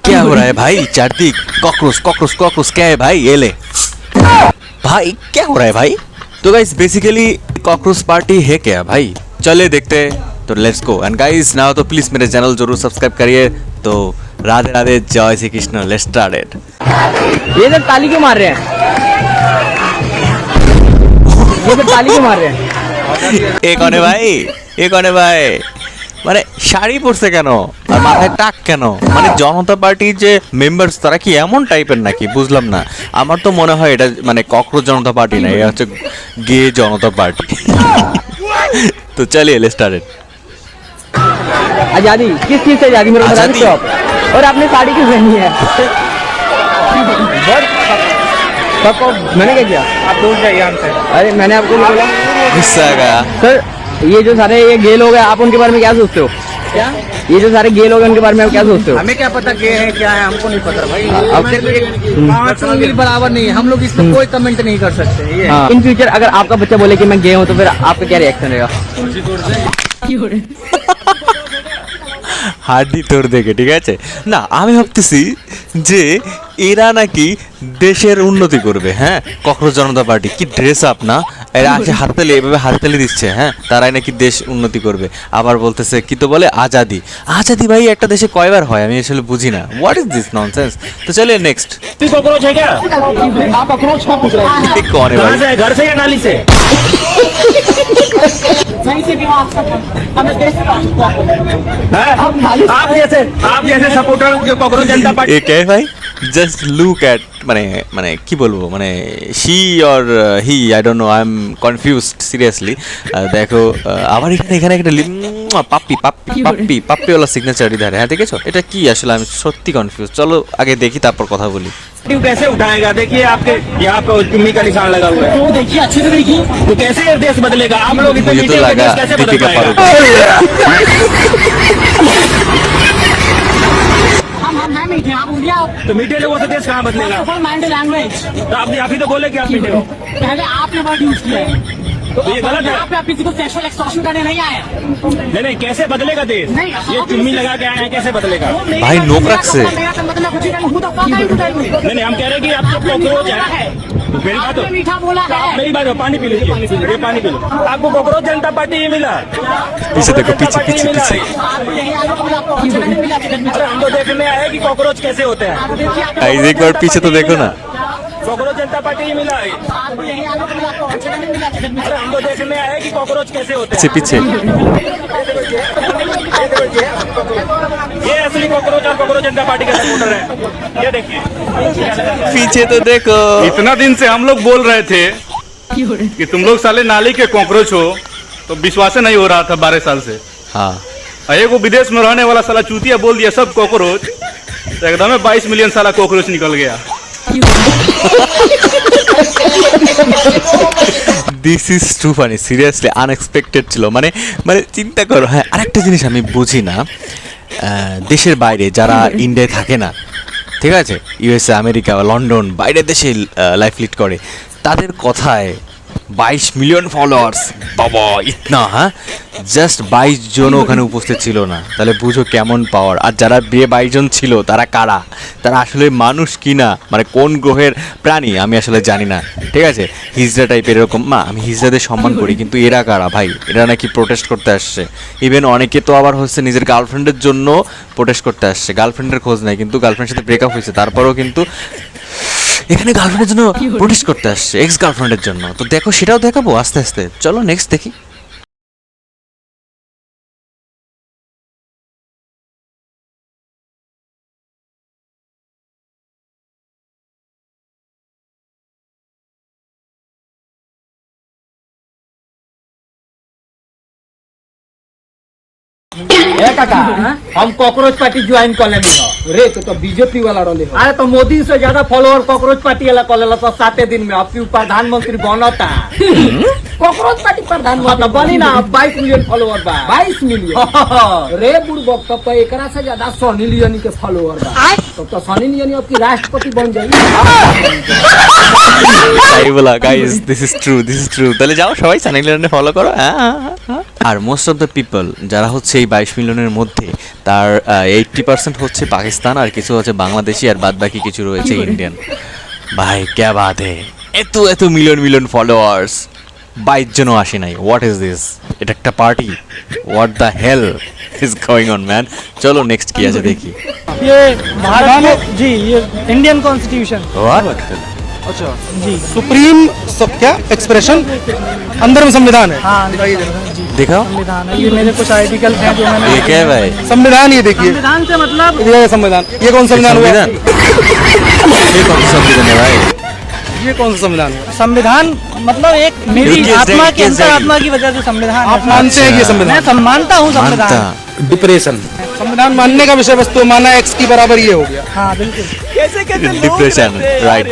क्या हो रहा है भाई? चारदिक कॉकरोच कॉकरोच कॉकरोच क्या है भाई? ये ले भाई, क्या हो रहा है भाई? तो गाइस बेसिकली कॉकरोच पार्टी है क्या भाई? चले देखते हैं। तो let's go and guys now तो प्लीज मेरे चैनल जरूर सब्सक्राइब करिए। तो राधे राधे, जय Shri Krishna, let's start it. ये सब ताली क्यों मार रहे हैं? ये सब ताली क्यों मार रहे हैं? এ কনে ভাই, এ কনে ভাই, মানে শাড়ি পরছে কেন আর মাথায় টাক কেন? মানে জনতা পার্টির যে মেম্বার্স তারা কি এমন টাইপের নাকি? বুঝলাম না। আমার তো মনে হয় এটা মানে ককরোচ জনতা পার্টি না, এটা হচ্ছে গে জনতা পার্টি। তো চলিए लेट्स स्टार्ट इट। आजादी किस चीज से आजादी मेरे को बता दो आप। और आपने साड़ी क्यों पहनी है? सबको मैंने क्या किया? आप दूर जाइए हमसे। अरे मैंने आपको नहीं बोला। गुस्सा आ गया सर ये जो सारे ये गे लोग हैं, आप उनके बारे में क्या सोचते हो? क्या ये जो सारे गे लोग हैं उनके बारे में आप क्या सोचते हो? हमें क्या पता गे है क्या है, हमको नहीं पता भाई। अब पाँच उंगली बराबर नहीं है, हम लोग इस पर कोई कमेंट नहीं कर सकते। ये इन फ्यूचर अगर आपका बच्चा बोले कि मैं गे हूँ तो फिर आपका क्या रिएक्शन रहेगा? হাড্ডি তোর দেখে, ঠিক আছে না? আমি ভাবতেছি যে এরা নাকি দেশের উন্নতি করবে। হ্যাঁ, ককরোচ জনতা পার্টি কি ড্রেস আপ না? এরা আছে হাততালি, এভাবে হাততালি দিচ্ছে। হ্যাঁ, তারাই নাকি দেশ উন্নতি করবে। আবার বলতেছে কি তো বলে আজাদি। আজাদি ভাই একটা দেশে কয়বার হয় আমি আসলে বুঝি না। What is this nonsense? তো চলে নেক্সট। कॉकरोच है क्या? आप अखरोच कहाँ पूछ रहे हैं? कौन है भाई? से घर से या नाली से? आप जैसे सपोर्टर जो कॉकरोच जनता पार्टी এ কে ভাই? জাস্ট লুক অ্যাট মানে মানে কি বলবো, মানে she or he, I don't know, I am confused seriously. দেখো আবার এখানে এখানে একটা পাপ্পি পাপ্পি পাপ্পি পাপ্পিওয়ালা সিগনেচার ইধারে। হ্যাঁ দেখেছো এটা কি? আসলে আমি সত্যি কনফিউজ। চলো আগে দেখি তারপর কথা বলি। कैसे उठाएगा? देखिए आपके यहाँ पे चुम्मी का निशान लगा हुआ है। तो देखिए अच्छे से देखिए, तो कैसे ये देश बदलेगा? आप लोग इतने मुझे तो मीडिया में लगा देश कैसे बदल दीपिका पाएगा? हम हैं मीठे, आप उड़िया तो मीडिया लोगों से देश कहाँ बदलेगा? Mind language. तो आप ही तो बोले कि आप मीडिया हो। पहले आपने वर्ड यूज किया है, तो ये गलत है। यहाँ पे आप किसी को सेक्सुअल एक्सटॉर्शन करने नहीं आए। नहीं कैसे बदलेगा देश? नहीं, ये चुम्मी लगा के आए हैं, कैसे बदलेगा? भाई नोक रख से। नहीं हम कह रहे हैं कि आपको कॉकरोच है। मेरी बात हो, मीठा बोला आप है। मेरी बात हो, पानी पी लीजिए, ये पानी पी लो। आपको कॉकरोच जनता पार्टी ही मिला? पीछे देखो, कॉकरोच जनता पीछे, पार्टी ही पीछे, मिला पीछे। है। अरे हम तो देखने आए कि कॉकरोच कैसे होते हैं। गाइस एक बार पीछे तो देखो ना। कॉकरोच जनता पार्टी ही मिला है। अरे हम तो देखने आए कि कॉकरोच कैसे होते पीछे हैं। पीछे ये असली कॉकरोच और कॉकरोच जनता पार्टी का सपोर्टर है। ये देखिए पीछे तो देखो। इतना दिन से हम लोग बोल रहे थे कि तुम लोग साले नाली के कॉकरोच हो, तो विश्वास नहीं हो रहा था 12 साल से। हाँ और एगो विदेश में रहने वाला साला चूतिया बोल दिया सब कॉकरोच, तो एकदम 22 मिलियन साला कॉकरोच निकल गया। This is too funny, seriously unexpected ছিল। মানে মানে চিন্তা করো। হ্যাঁ, আরেকটা জিনিস আমি বুঝি না, দেশের বাইরে যারা ইন্ডিয়ায় থাকে না, ঠিক আছে, ইউএসএ, আমেরিকা, লন্ডন, বাইরের দেশে লাইফ লিড করে, তাদের কথায় 22 মিলিয়ন ফলোয়ার্স, বাবা ইতনা। হ্যাঁ, জাস্ট 22 জন ওখানে উপস্থিত ছিল না, তাহলে বুঝো কেমন পাওয়ার। আর যারা 22 জন ছিল তারা কারা? তারা আসলে মানুষ কি না, মানে কোন গ্রহের প্রাণী আমি আসলে জানি না, ঠিক আছে, হিজড়া টাইপের এরকম। আমি হিজড়াদের সম্মান করি, কিন্তু এরা কারা ভাই? এরা নাকি প্রোটেস্ট করতে আসছে। ইভেন অনেকে তো আবার হচ্ছে নিজের গার্লফ্রেন্ডের জন্য প্রোটেস্ট করতে আসছে। গার্লফ্রেন্ডের খোঁজ নাই, কিন্তু গার্লফ্রেন্ডের সাথে ব্রেকআপ হয়েছে, তারপরেও কিন্তু এখানে গার্লফ্রেন্ডের জন্য প্রোটেস্ট করতে আসছে, এক্স গার্লফ্রেন্ডের জন্য। তো দেখো সেটাও দেখাবো আস্তে আস্তে। চলো নেক্সট দেখি। काका हम कॉकरोच पार्टी ज्वाइन कर लेनी हो रे। तो बीजेपी वाला रहे हो। अरे तो मोदी से ज्यादा फॉलोअर कॉकरोच पार्टी वाला कर लेला तो 7 दिन में अब प्रधानमंत्री बनता। कॉकरोच पार्टी प्रधानमंत्री बनी ना। 22 मिलियन फॉलोअर बा। 22 मिलियन रे बुड़बक। तब तो एकरा से ज्यादा सनी लियोनी के फॉलोअर बा। तब तो सनी लियोनी अब की राष्ट्रपति बन जाई। তাই বলা guys, this is true, this is true. তাহলে যাও সবাই চ্যানেলটা ফলো করো। হ্যাঁ। আর মোস্ট অফ দ্য পিপল যারা হচ্ছে এই 22 মিলিয়নের মধ্যে তার 80% হচ্ছে পাকিস্তান আর কিছু হচ্ছে বাংলাদেশি আর বাদ বাকি কিছু রয়েছে ইন্ডিয়ান। ভাই ক্যা বাত হে, এত এত মিলিয়ন মিলিয়ন ফলোয়ার্স 22 জনও আসে নাই। What is this? এটা একটা party? What the hell is going on man? চলো নেক্সট কি আছে দেখি। ये भारत में जी ये इंडियन कॉन्स्टिट्यूशन What? जी सुप्रीम सब क्या एक्सप्रेशन अंदर में संविधान है। हाँ दिखाओ संविधान है। ये मेरे कुछ आर्टिकल हैं जो मैंने ये क्या है भाई? संविधान ये देखिए, संविधान से मतलब ये है संविधान। ये कौन सा संविधान हुआ? संविधान? ये कौन सा संविधान है भाई? ये कौन सा संविधान है? संविधान मतलब एक मेरी किस आत्मा जगह- की किस जगह? अंतरात्मा की वजह से संविधान आप मानते हैं कि ये मैं संविधान? मानता हूँ मानता संविधान। डिप्रेशन संविधान मानने का विषय वस्तु माना एक्स की बराबर ये हो गया। हाँ बिल्कुल। Depression right.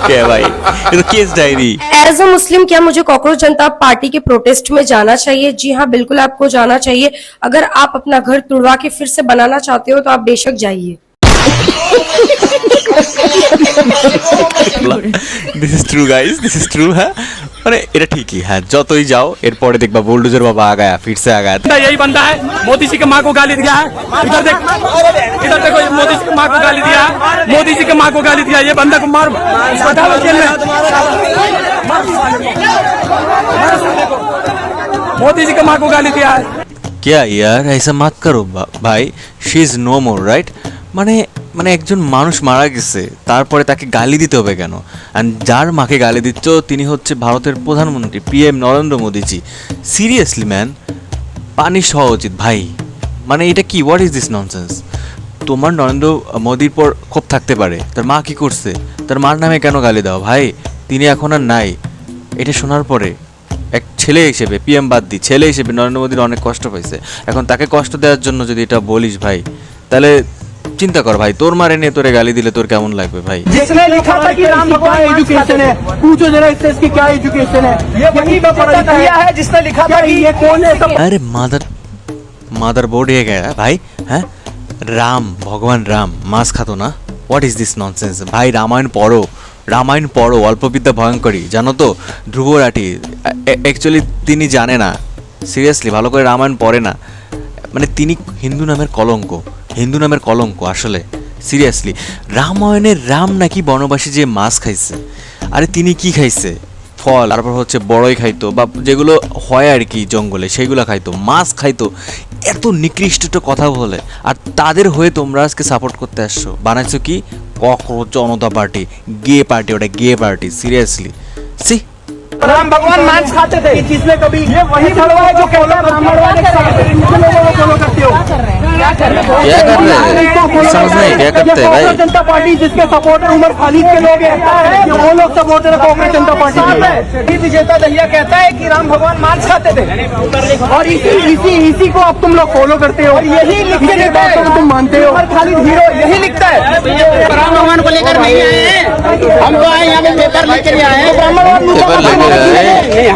क्या भाई, ये तो केस डायरी। एज अ मुस्लिम क्या मुझे कॉकरोच जनता पार्टी के प्रोटेस्ट में जाना चाहिए? जी हाँ, बिल्कुल आपको जाना चाहिए। अगर आप अपना घर तुड़वा के फिर से बनाना चाहते हो तो आप बेशक जाइए। This is true guys, this is true. হ্যাঁ মানে এটা ঠিকই। হ্যাঁ যতই যাও এরপরে দেখবা বুলডোজর बाबा आ गया, फिर से आ गया। यही बंदा है, मोदी जी के माँ को गाली दिया है। इधर देख, इधर देखो, ये मोदी जी के माँ को गाली दिया है। मोदी जी के माँ को गाली दिया, ये बंदा को मार डालो जेल में। मोदी जी के माँ को गाली दिया है। क्या यार ऐसा मत करो ভাই, she is no more right. মানে মানে একজন মানুষ মারা গেছে তারপরে তাকে গালি দিতে হবে কেন? অ্যান্ড যার মাকে গালি দিচ্ছ তিনি হচ্ছে ভারতের প্রধানমন্ত্রী PM নরেন্দ্র মোদিজি। সিরিয়াসলি ম্যান, পানিশ হওয়া উচিত ভাই। মানে এটা কি? What is this nonsense? তোমার নরেন্দ্র মোদির পর ক্ষোভ থাকতে পারে, তার মা কি করছে, তার মার নামে কেন গালি দাও ভাই? তিনি এখন আর নাই। এটা শোনার পরে এক ছেলে হিসেবে, PM বাদ দি, ছেলে হিসেবে নরেন্দ্র মোদির অনেক কষ্ট পাইছে। এখন তাকে কষ্ট দেওয়ার জন্য যদি এটা বলিস ভাই, তাহলে চিন্তা কর ভাই, তোর মারে নিয়ে তোরে গালি দিলে তোর কেমন লাগবে भाई? जिसने लिखा था कि राम भगवान एजुकेशन है, पूछो जरा इससे इसकी क्या एजुकेशन है। ये वही किया है जिसने लिखा था कि ये कौन है। अरे मादर बोर्ड ये गया भाई। हैं राम, भगवान राम मांस खातो ना? व्हाट इज दिस नॉनसेंस भाई? রামায়ণ পড়ো, অল্পবিদ্যা ভয়ঙ্করী। জানো তো ধ্রুব রাঠি অ্যাকচুয়ালি তিনি জানে না, সিরিয়াসলি ভালো করে রামায়ণ পড়ে না। মানে তিনি হিন্দু নামের কলঙ্ক আসলে। সিরিয়াসলি রামায়ণের রাম নাকি বনবাসী যে মাছ খাইছে, আরে তিনি কি খাইছে? ফল, তারপর হচ্ছে বড়ই খাইতো বা যেগুলো হয় আর কি জঙ্গলে সেগুলো খাইতো, মাছ খাইতো। এত নিকৃষ্ট কথা বলে, আর তাদের হয়ে তোমরা আজকে সাপোর্ট করতে আসছো। বানাইছো কি? ককরোচ জনতা পার্টি, গে পার্টি, ওটা গে পার্টি। সিরিয়াসলি সি राम भगवान मांस खाते थे, किसने कभी? ये वही भगवान है जो कहता है ब्राह्मणवाद एक साथ है। किन लोगों को फॉलो करते हो? क्या कर रहे हो? समझ नहीं क्या करते हैं भाई? कांग्रेस जनता पार्टी जिसके सपोर्टर उमर खालिद के लोग हैं, ये वो लोग सपोर्टर है कांग्रेस जनता पार्टी के। विजेता दहिया कहता है कि राम भगवान मांस खाते थे, और इसी को अब तुम लोग फॉलो करते हो। यही लिखते बात को तुम मानते हो। उमर खालिद हीरो यही लिखता है। राम भगवान को लेकर नहीं आए हैं, हम तो आए यहाँ पे पेपर लेकर आए हैं। ब्राह्मणवाद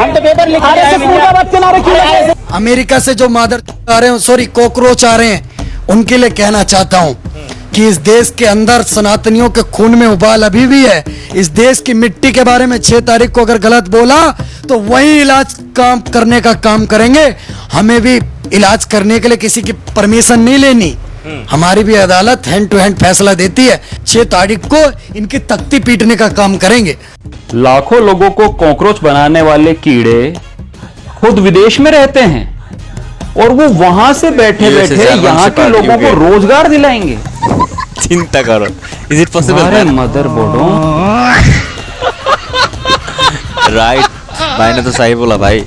हम तो पेपर लिख रहे हैं। अमेरिका से जो मादर आ रहे हैं, सॉरी कॉकरोच आ रहे हैं, उनके लिए कहना चाहता हूँ कि इस देश के अंदर सनातनियों के खून में उबाल अभी भी है। इस देश की मिट्टी के बारे में 6 तारीख को अगर गलत बोला तो वही इलाज काम करने का काम करेंगे। हमें भी इलाज करने के लिए किसी की परमिशन नहीं लेनी। हमारी भी अदालत हैंड टू हैंड फैसला देती है। 6 तारीख को इनकी तख्ती पीटने का काम करेंगे। लाखों लोगों को कॉकरोच बनाने वाले कीड़े खुद विदेश में रहते हैं और वो वहां से बैठे बैठे यहाँ के लोगों को रोजगार दिलाएंगे। चिंता करो, इज इट पॉसिबल? अरे मदर बोर्डो, राइट भाई ने तो सही बोला भाई।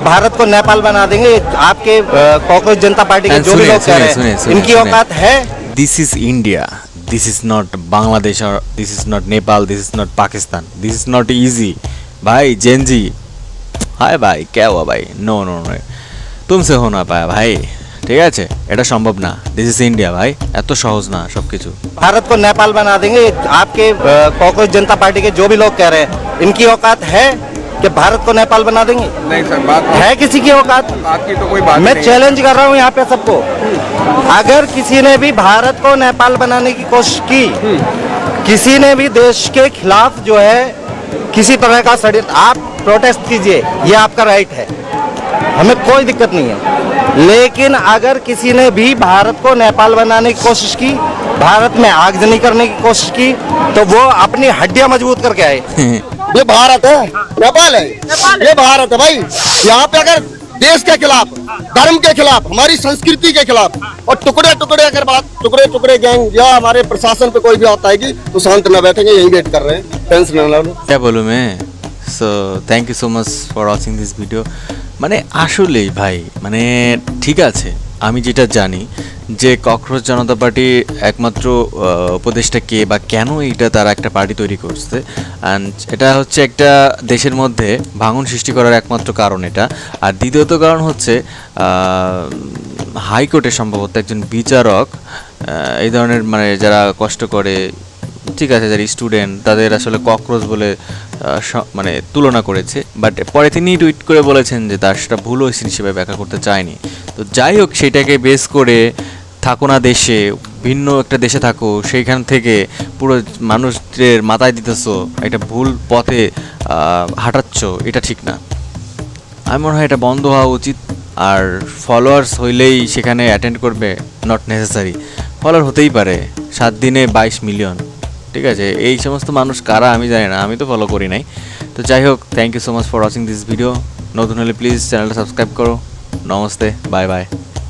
भारत को नेपाल बना देंगे आपके कॉकरोच जनता पार्टी के जो भी लोग कह रहे हैं, इनकी औकात है? This is India, this is not Bangladesh, और this is not Nepal, this is not Pakistan, this is not easy भाई। जेनजी हाय भाई, क्या हुआ भाई? नो नो नो, तुमसे हो ना पाया भाई, ঠিক আছে? এটা সম্ভব না। দিস ইজ ইন্ডিয়া ভাই, এত সহজ না সবকিছু। भारत को नेपाल बना देंगे आपके कॉकरोच जनता पार्टी के जो भी लोग कह रहे हैं, इनकी औकात है कि भारत को नेपाल बना देंगे? नहीं सर, बात है किसी की औकात? बात की तो कोई बात मैं चैलेंज कर रहा हूँ यहाँ पे सबको। अगर किसी ने भी भारत को नेपाल बनाने की कोशिश की, किसी ने भी देश के खिलाफ जो है किसी तरह का षड्यंत्र, आप प्रोटेस्ट कीजिए, ये आपका राइट है, हमें कोई दिक्कत नहीं है। लेकिन अगर किसी ने भी भारत को नेपाल बनाने की कोशिश की, भारत में आगजनी करने की कोशिश की, तो वो अपनी हड्डियां मजबूत करके आए। ये भारत है, नेपाल है, ये भारत है भाई। यहाँ पे अगर देश के खिलाफ, धर्म के खिलाफ, हमारी संस्कृति के खिलाफ और टुकड़े टुकड़े अगर बात, टुकड़े टुकड़े गैंग या हमारे प्रशासन पे कोई भी आता है तो शांत न बैठेंगे, यही वेट कर रहे हैं, टेंशन न लो। क्या बोलूँ मैं? So thank you so much for watching this video. মানে আসলেই ভাই, মানে ঠিক আছে, আমি যেটা জানি যে ককরোচ জনতা পার্টির একমাত্র উপদেশটা কে বা কেন এইটা তারা একটা পার্টি তৈরি করছে, অ্যান্ড এটা হচ্ছে একটা দেশের মধ্যে ভাঙন সৃষ্টি করার একমাত্র কারণ এটা। আর দ্বিতীয়ত কারণ হচ্ছে হাইকোর্টে সম্ভবত একজন বিচারক এই ধরনের মানে যারা কষ্ট করে, ঠিক আছে, যারা স্টুডেন্ট, তাদের আসলে ককরোচ বলে মানে তুলনা করেছে। বাট পরে তিনি টুইট করে বলেছেন যে তার সেটা ভুল হয়েছে, হিসেবে ব্যাখ্যা করতে চায়নি। তো যাই হোক, সেটাকে বেস করে থাকো না দেশে, ভিন্ন একটা দেশে থাকো, সেইখান থেকে পুরো মানুষদের মাথায় দিতেছো, একটা ভুল পথে হাঁটাচ্ছ, এটা ঠিক না। আমার মনে হয় এটা বন্ধ হওয়া উচিত। আর ফলোয়ার্স হইলেই সেখানে অ্যাটেন্ড করবে, নট নেসেসারি। ফলোয়ার হতেই পারে 7 দিনে 22 মিলিয়ন, ঠিক আছে। এই সমস্ত মানুষ কারা আমি জানি না, আমি তো ফলো করি নাই। তো যাই হোক, thank you so much for watching this video. নতুন হলে প্লিজ চ্যানেলটা সাবস্ক্রাইব করো। নমস্তে, বাই বাই।